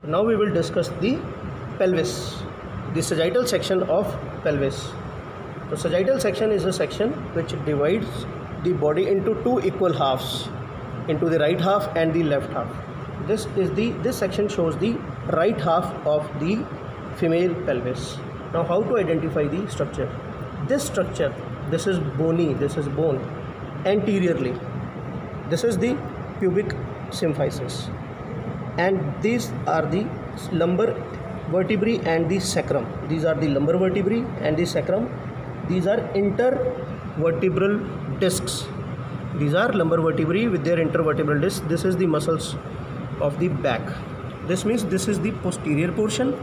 Now we will discuss the pelvis, the sagittal section of pelvis. The sagittal section is a section which divides the body into two equal halves, into the right half and the left half. This section shows the right half of the female pelvis. Now how to identify the structure? This structure, this is bony, this is bone anteriorly. This is the pubic symphysis, and these are the lumbar vertebrae and the sacrum. These are the lumbar vertebrae and the sacrum. These are intervertebral discs. These are lumbar vertebrae with their intervertebral discs. This is the muscles of the back. This means this is the posterior portion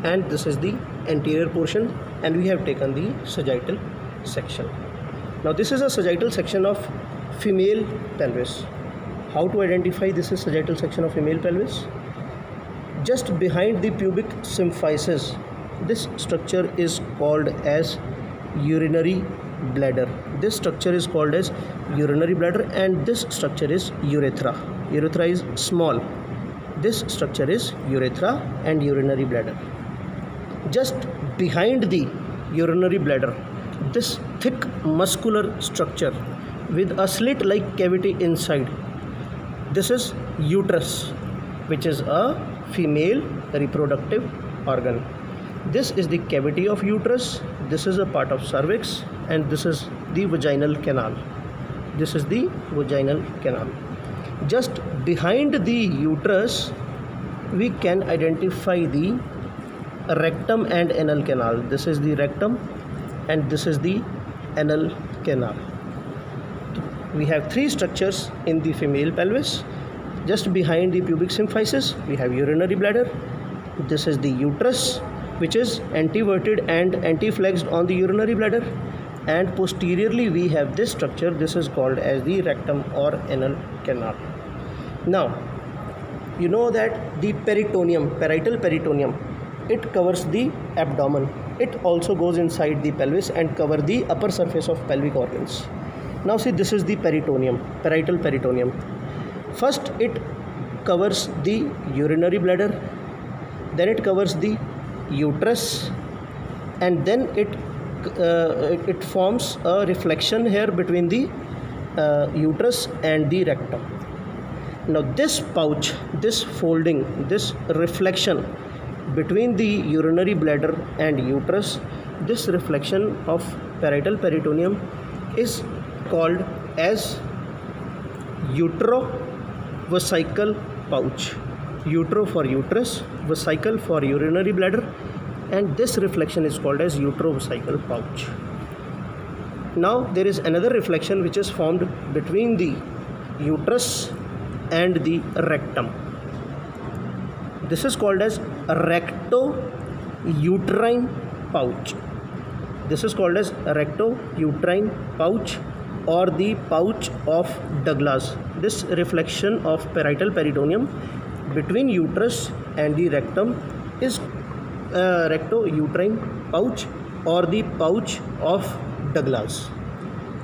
and this is the anterior portion, and we have taken the sagittal section. Now this is a sagittal section of female pelvis. How to identify this is sagittal section of female pelvis? Just behind the pubic symphysis, this structure is called as urinary bladder. This structure is called as urinary bladder, and this structure is urethra. Urethra is small. This structure is urethra and urinary bladder. Just behind the urinary bladder, this thick muscular structure with a slit-like cavity inside, this is uterus, which is a female reproductive organ. This is the cavity of uterus, this is a part of cervix, and this is the vaginal canal. This is the vaginal canal. Just behind the uterus, we can identify the rectum and anal canal. This is the rectum and this is the anal canal. We have three structures in the female pelvis. Just behind the pubic symphysis, we have urinary bladder. This is the uterus, which is anteverted and anteflexed on the urinary bladder, and posteriorly we have this structure. This is called as the rectum or anal canal. Now you know that the peritoneum, parietal peritoneum, it covers the abdomen. It also goes inside the pelvis and cover the upper surface of pelvic organs. Now see, this is the peritoneum, parietal peritoneum. First it covers the urinary bladder, then it covers the uterus, and then it forms a reflection here between the uterus and the rectum. Now this pouch, this folding, this reflection between the urinary bladder and uterus, this reflection of parietal peritoneum is called as utero-vesical pouch. Utero for uterus, vesical for urinary bladder, and this reflection is called as utero-vesical pouch. Now there is another reflection which is formed between the uterus and the rectum. This is called as recto-uterine pouch. This is called as recto-uterine pouch or the pouch of Douglas. This reflection of parietal peritoneum between uterus and the rectum is recto-uterine pouch or the pouch of Douglas.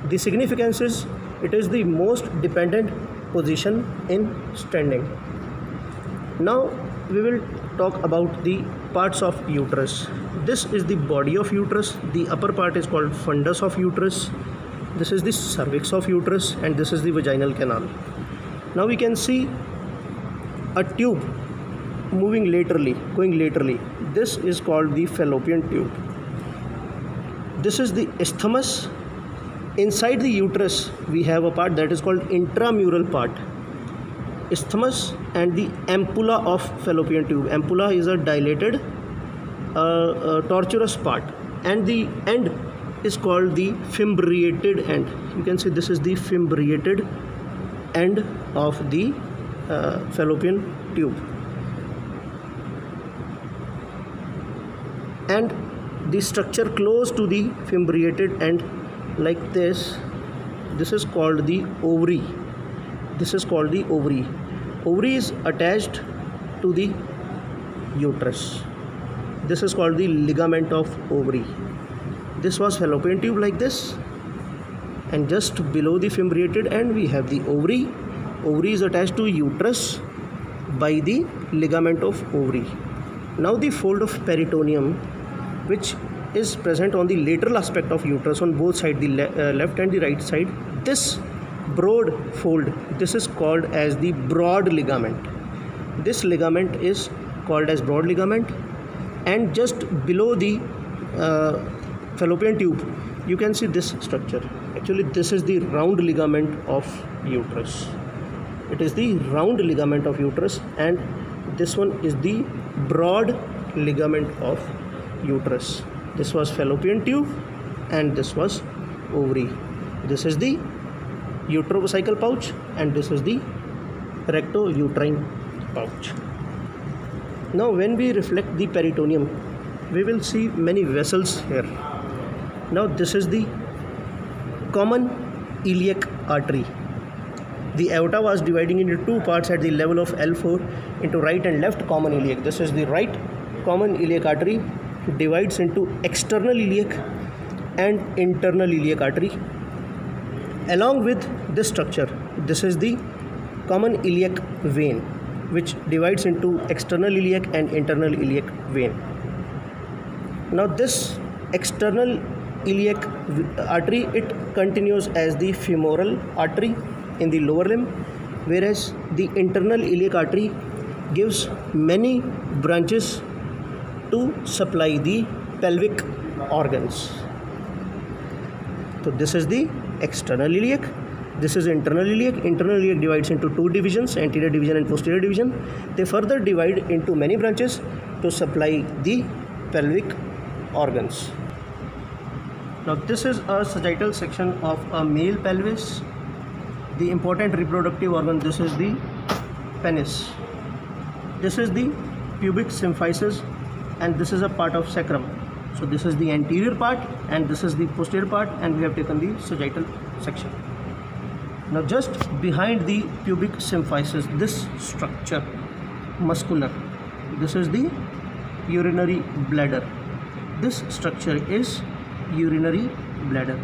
The significance is it is the most dependent position in standing. Now we will talk about the parts of uterus. This is the body of uterus. The upper part is called fundus of uterus. This is the cervix of uterus, and this is the vaginal canal. Now we can see a tube moving laterally, going laterally. This is called the fallopian tube. This is the isthmus. Inside the uterus we have a part that is called intramural part, isthmus, and the ampulla of fallopian tube. Ampulla is a dilated tortuous part, and the end is called the fimbriated end. You can see this is the fimbriated end of the fallopian tube, and the structure close to the fimbriated end like this, this is called the ovary. This is called the ovary. Ovary is attached to the uterus. This is called the ligament of ovary. This was fallopian tube like this, and just below the fimbriated end we have the ovary. Ovary is attached to uterus. by the ligament of ovary. Now the fold of peritoneum, which is present on the lateral aspect of uterus on both sides, the left and the right side, this broad fold, this is called as the broad ligament. This ligament is called as broad ligament, and just below the fallopian tube you can see this structure. Actually this is the round ligament of uterus. It is the round ligament of uterus, and this one is the broad ligament of uterus. This was fallopian tube and this was ovary. This is the uterovesical pouch and this is the rectouterine pouch. Now when we reflect the peritoneum, we will see many vessels here. Now this is the common iliac artery. The aorta was dividing into two parts at the level of L4 into right and left common iliac. This is the right common iliac artery. It divides into external iliac and internal iliac artery. Along with this structure, this is the common iliac vein, which divides into external iliac and internal iliac vein. Now this external iliac artery, it continues as the femoral artery in the lower limb, whereas the internal iliac artery gives many branches to supply the pelvic organs. So this is the external iliac, this is internal iliac. Internal iliac divides into two divisions, anterior division and posterior division. They further divide into many branches to supply the pelvic organs. Now this is a sagittal section of a male pelvis. The important reproductive organ, this is the penis. This is the pubic symphysis and this is a part of sacrum. So this is the anterior part and this is the posterior part, and we have taken the sagittal section. Now just behind the pubic symphysis, this structure muscular, this is the urinary bladder. This structure is urinary bladder.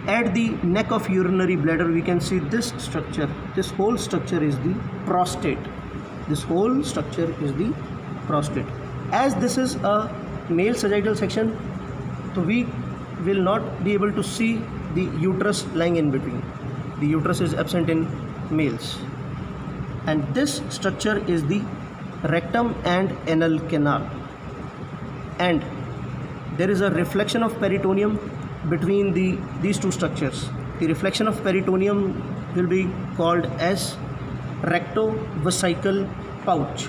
At the neck of urinary bladder we can see this structure. This whole structure is the prostate. This whole structure is the prostate. As this is a male sagittal section, so we will not be able to see the uterus lying in between. The uterus is absent in males. And this structure is the rectum and anal canal. And there is a reflection of peritoneum between these two structures. The reflection of peritoneum will be called as rectovesical pouch.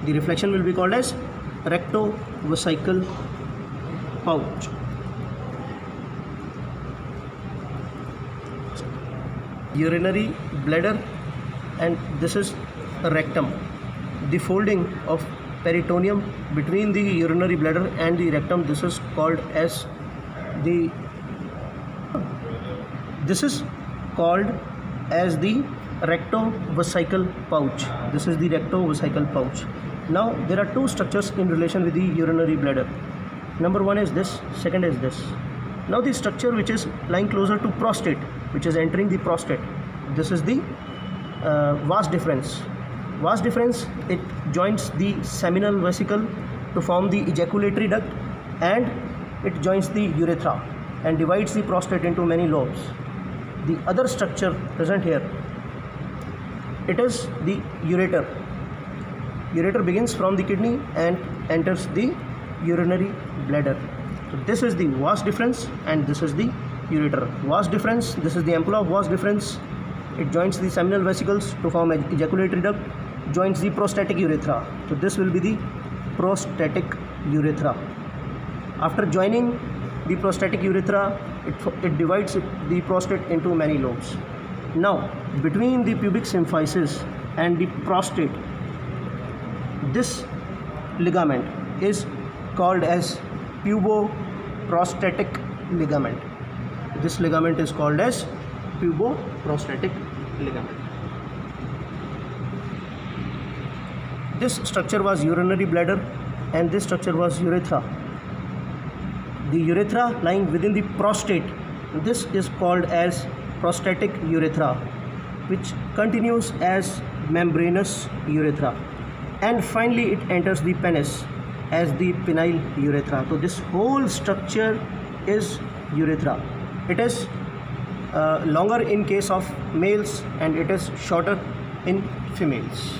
The reflection will be called as rectovesical pouch. Urinary bladder, and this is rectum. The folding of peritoneum between the urinary bladder and the rectum, this is called as the rectovesical pouch. This is the rectovesical pouch. Now there are two structures in relation with the urinary bladder. Number one is this, second is this. Now the structure which is lying closer to prostate, which is entering the prostate, this is the vas deferens. Vas deferens, it joins the seminal vesicle to form the ejaculatory duct, and it joins the urethra and divides the prostate into many lobes. The other structure present here, it is the ureter. Ureter begins from the kidney and enters the urinary bladder. So this is the vas deferens and this is the ureter. Vas deferens, this is the ampulla of vas deferens. It joins the seminal vesicles to form an ejaculatory duct, joins the prostatic urethra. So this will be the prostatic urethra. After joining the prostatic urethra, it divides the prostate into many lobes. Now between the pubic symphysis and the prostate, this ligament is called as puboprostatic ligament. This ligament is called as puboprostatic ligament. This structure was urinary bladder and this structure was urethra. The urethra lying within the prostate, this is called as prostatic urethra, which continues as membranous urethra, and finally it enters the penis as the penile urethra. So this whole structure is urethra. It is longer in case of males and it is shorter in females.